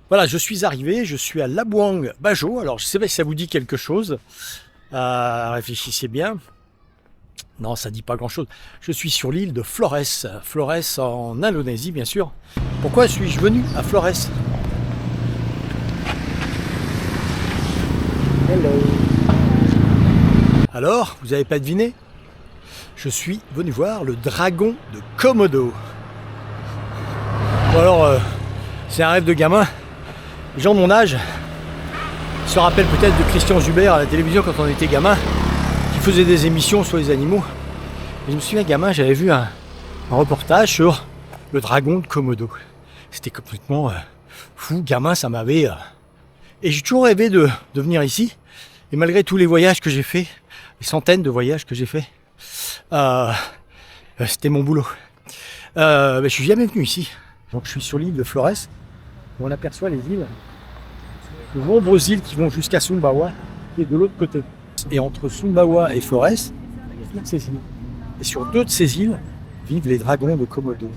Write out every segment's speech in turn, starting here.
Voilà, je suis arrivé, je suis à Labuang Bajo. Alors, je sais pas si ça vous dit quelque chose. Réfléchissez bien. Non, ça dit pas grand-chose. Je suis sur l'île de Flores. Flores en Indonésie, bien sûr. Pourquoi suis-je venu à Flores? Hello. Alors, vous n'avez pas deviné? Je suis venu voir le dragon de Komodo. Bon alors, c'est un rêve de gamin. Les gens de mon âge se rappellent peut-être de Christian Zuber à la télévision quand on était gamin, qui faisait des émissions sur les animaux. Et je me souviens, gamin, j'avais vu un reportage sur le dragon de Komodo. C'était complètement fou, gamin, ça m'avait... Et j'ai toujours rêvé de venir ici. Et malgré tous les voyages que j'ai fait, les centaines de voyages que j'ai fait, c'était mon boulot. Je suis jamais venu ici. Donc je suis sur l'île de Flores, où on aperçoit les îles, de nombreuses îles qui vont jusqu'à Sumbawa, qui est de l'autre côté. Et entre Sumbawa et Flores, il y a toutes ces îles. Et sur deux de ces îles vivent les dragons de Komodo.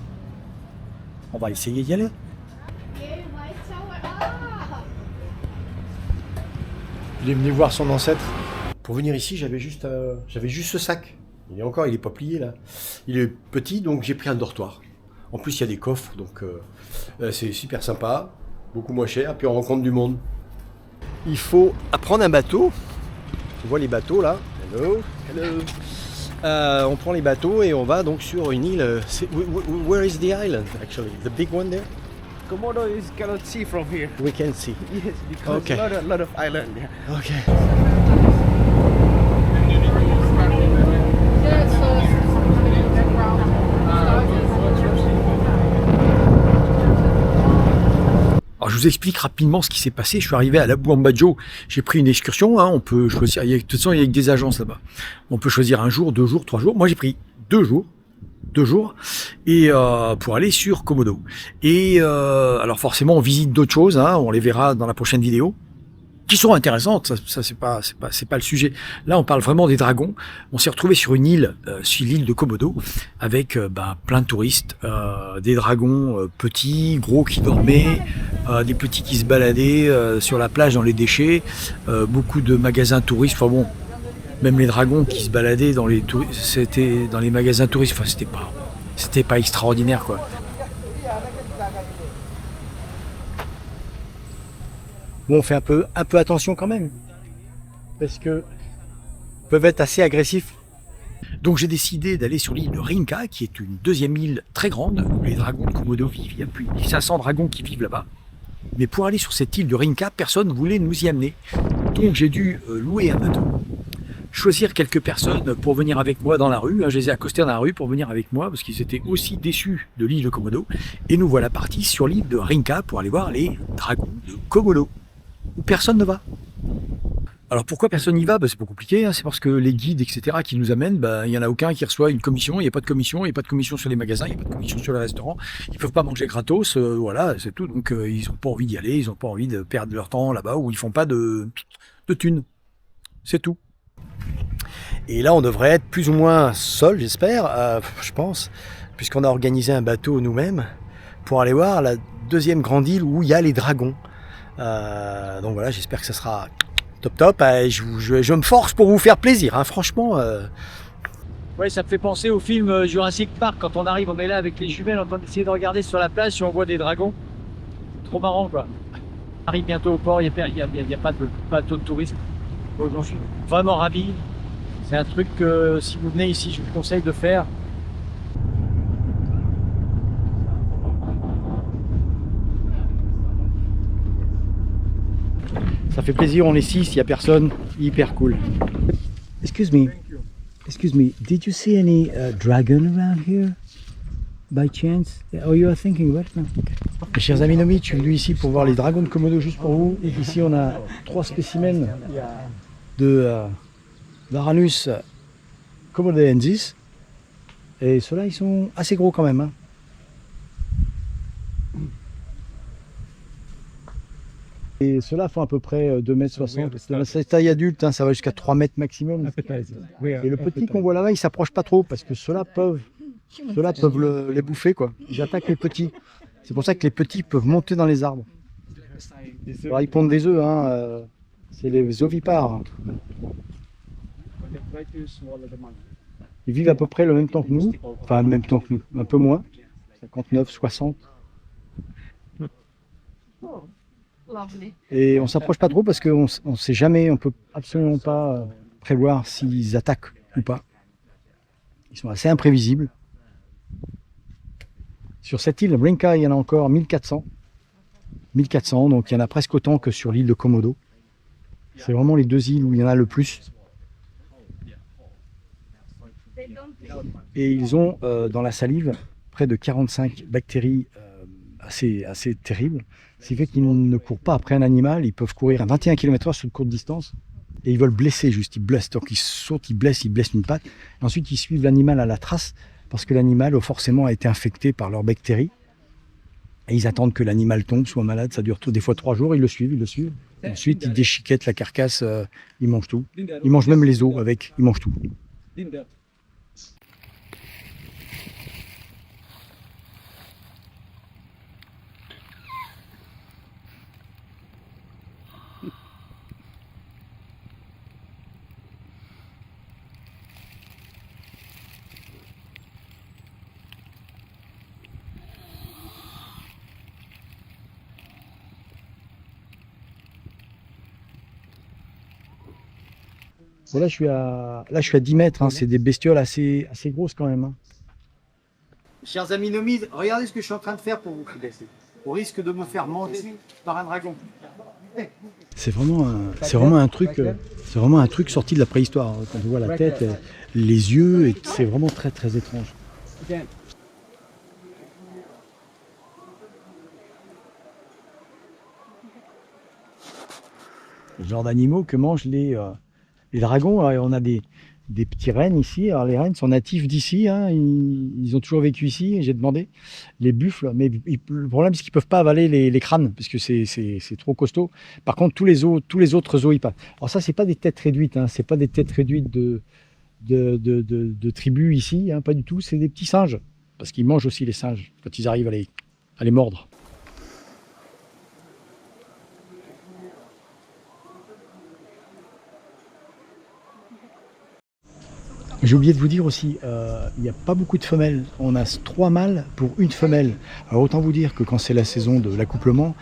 On va essayer d'y aller. Il est venu voir son ancêtre. Pour venir ici, j'avais juste ce sac. Il est pas plié là. Il est petit, donc j'ai pris un dortoir. En plus, il y a des coffres, donc c'est super sympa, beaucoup moins cher, puis on rencontre du monde. Il faut prendre un bateau. Tu vois les bateaux là. Hello, hello. On prend les bateaux et on va donc sur une île. Where is the island actually? The big one there? Komodo is cannot see from here. We can see. Yes, because Okay. lot of island. Yeah. Okay. Alors je vous explique rapidement ce qui s'est passé. Je suis arrivé à Labuan Bajo, j'ai pris une excursion, on peut choisir, de toute façon il y a des agences là-bas. On peut choisir un jour, 2 jours, 3 jours. Moi j'ai pris 2 jours. 2 jours et pour aller sur Komodo. Et alors forcément on visite d'autres choses, on les verra dans la prochaine vidéo, qui sont intéressantes. Ça c'est pas le sujet. Là on parle vraiment des dragons. On s'est retrouvé sur une île, sur l'île de Komodo, avec plein de touristes, des dragons petits, gros qui dormaient, des petits qui se baladaient sur la plage dans les déchets, beaucoup de magasins touristes. Enfin bon. Même les dragons qui se baladaient dans les magasins touristes, enfin c'était pas extraordinaire quoi. Bon, on fait un peu attention quand même, parce que ils peuvent être assez agressifs. Donc j'ai décidé d'aller sur l'île de Rinca, qui est une deuxième île très grande où les dragons de Komodo vivent. Il y a plus de 500 dragons qui vivent là-bas. Mais pour aller sur cette île de Rinca, personne ne voulait nous y amener. Donc j'ai dû louer un bateau. Choisir quelques personnes pour venir avec moi dans la rue. Je les ai accostés dans la rue pour venir avec moi parce qu'ils étaient aussi déçus de l'île de Komodo. Et nous voilà partis sur l'île de Rinca pour aller voir les dragons de Komodo, où personne ne va. Alors pourquoi personne n'y va? C'est pas compliqué, c'est parce que les guides, etc. qui nous amènent, il n'y en a aucun qui reçoit une commission, il n'y a pas de commission, il n'y a pas de commission sur les magasins, il n'y a pas de commission sur les restaurants, ils peuvent pas manger gratos, voilà, c'est tout. Donc ils n'ont pas envie d'y aller, ils n'ont pas envie de perdre leur temps là-bas où ils font pas de thunes. C'est tout. Et là, on devrait être plus ou moins seul, j'espère, je pense, puisqu'on a organisé un bateau nous-mêmes pour aller voir la deuxième grande île où il y a les dragons. Donc voilà, j'espère que ça sera top. Je me force pour vous faire plaisir, franchement. Ouais, ça me fait penser au film Jurassic Park. Quand on arrive, on est là avec les jumelles en train d'essayer de regarder sur la plage si on voit des dragons. Trop marrant, quoi. On arrive bientôt au port, il n'y a pas de bateau de tourisme. Donc j'en suis vraiment ravi. C'est un truc que si vous venez ici, je vous conseille de faire. Ça fait plaisir, on est 6, il n'y a personne, hyper cool. Excuse me, did you see any dragon around here by chance? Oh, you are thinking about it now? Okay. Mes chers amis Nomi, je suis venu ici pour voir les dragons de Komodo juste pour vous. Ici on a 3 spécimens de Varanus komodoensis. Et ceux-là, ils sont assez gros quand même. Et ceux-là font à peu près 2,60 m. C'est taille adulte, ça va jusqu'à 3 mètres maximum. Et le petit qu'on voit là-bas, il s'approche pas trop parce que ceux-là peuvent les bouffer, quoi. Ils attaquent les petits. C'est pour ça que les petits peuvent monter dans les arbres. Alors, ils pondent des œufs, hein, c'est les ovipares. Ils vivent à peu près le même temps que nous, enfin le même temps que nous, un peu moins, 59, 60. Et on s'approche pas trop parce qu'on ne sait jamais, on peut absolument pas prévoir s'ils attaquent ou pas. Ils sont assez imprévisibles. Sur cette île, Rinca, il y en a encore 1400. 1400, donc il y en a presque autant que sur l'île de Komodo. C'est vraiment les deux îles où il y en a le plus. Et ils ont dans la salive près de 45 bactéries assez terribles. Ce qui fait qu'ils ne courent pas après un animal, ils peuvent courir à 21 km/h sur une courte distance. Et ils veulent blesser juste, ils blessent. Donc ils sautent, ils blessent une patte. Et ensuite ils suivent l'animal à la trace parce que l'animal forcément a été infecté par leurs bactéries. Et ils attendent que l'animal tombe, soit malade, ça dure des fois 3 jours, ils le suivent. Et ensuite ils déchiquettent la carcasse, ils mangent tout. Ils mangent même les os avec, ils mangent tout. Bon, là, je suis à 10 mètres, hein. C'est des bestioles assez grosses quand même. Hein. Chers amis nomides, regardez ce que je suis en train de faire pour vous. Au risque de me faire manger par un dragon. C'est vraiment un truc sorti de la préhistoire. Quand on voit la tête, les yeux, c'est vraiment très très étrange. Le genre d'animaux que mangent les dragons. On a des petits rennes ici. Alors les rennes sont natifs d'ici, hein. Ils ont toujours vécu ici. J'ai demandé les buffles, mais le problème c'est qu'ils peuvent pas avaler les crânes parce que c'est trop costaud. Par contre, tous les autres os ils passent. Alors ça, c'est pas des têtes réduites, hein. C'est pas des têtes réduites de tribus ici, hein. Pas du tout. C'est des petits singes parce qu'ils mangent aussi les singes quand ils arrivent à les mordre. J'ai oublié de vous dire aussi, il n'y a pas beaucoup de femelles. On a 3 mâles pour une femelle. Alors autant vous dire que quand c'est la saison de l'accouplement,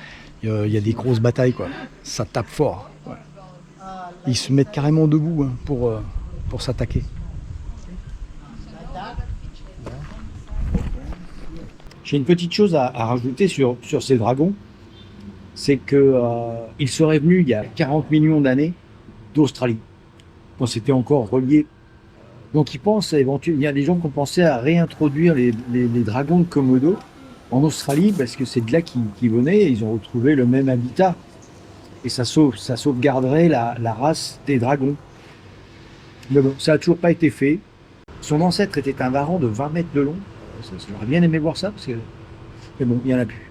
il y a des grosses batailles, quoi. Ça tape fort. Ouais. Ils se mettent carrément debout, hein, pour s'attaquer. J'ai une petite chose à rajouter sur ces dragons. C'est qu'ils seraient venus il y a 40 millions d'années d'Australie, quand c'était encore relié. Donc ils pensent éventuellement, il y a des gens qui ont pensé à réintroduire les dragons de Komodo en Australie parce que c'est de là qu'ils venaient et ils ont retrouvé le même habitat. Et ça sauvegarderait la race des dragons. Mais bon, ça n'a toujours pas été fait. Son ancêtre était un varan de 20 mètres de long. J'aurais bien aimé voir ça, parce que... mais bon, il n'y en a plus.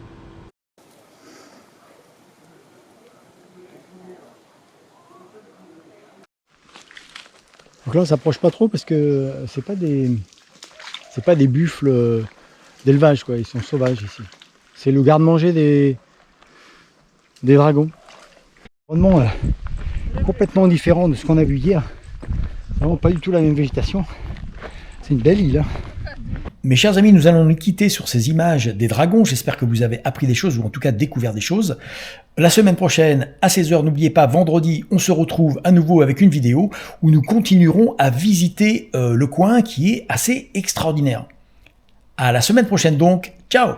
Donc là, on s'approche pas trop parce que c'est pas des buffles d'élevage, quoi. Ils sont sauvages ici. C'est le garde-manger des dragons. Vraiment complètement différent de ce qu'on a vu hier. Vraiment pas du tout la même végétation. C'est une belle île. Hein. Mes chers amis, nous allons nous quitter sur ces images des dragons. J'espère que vous avez appris des choses ou en tout cas découvert des choses. La semaine prochaine, à 16h, n'oubliez pas, vendredi, on se retrouve à nouveau avec une vidéo où nous continuerons à visiter le coin qui est assez extraordinaire. À la semaine prochaine donc. Ciao!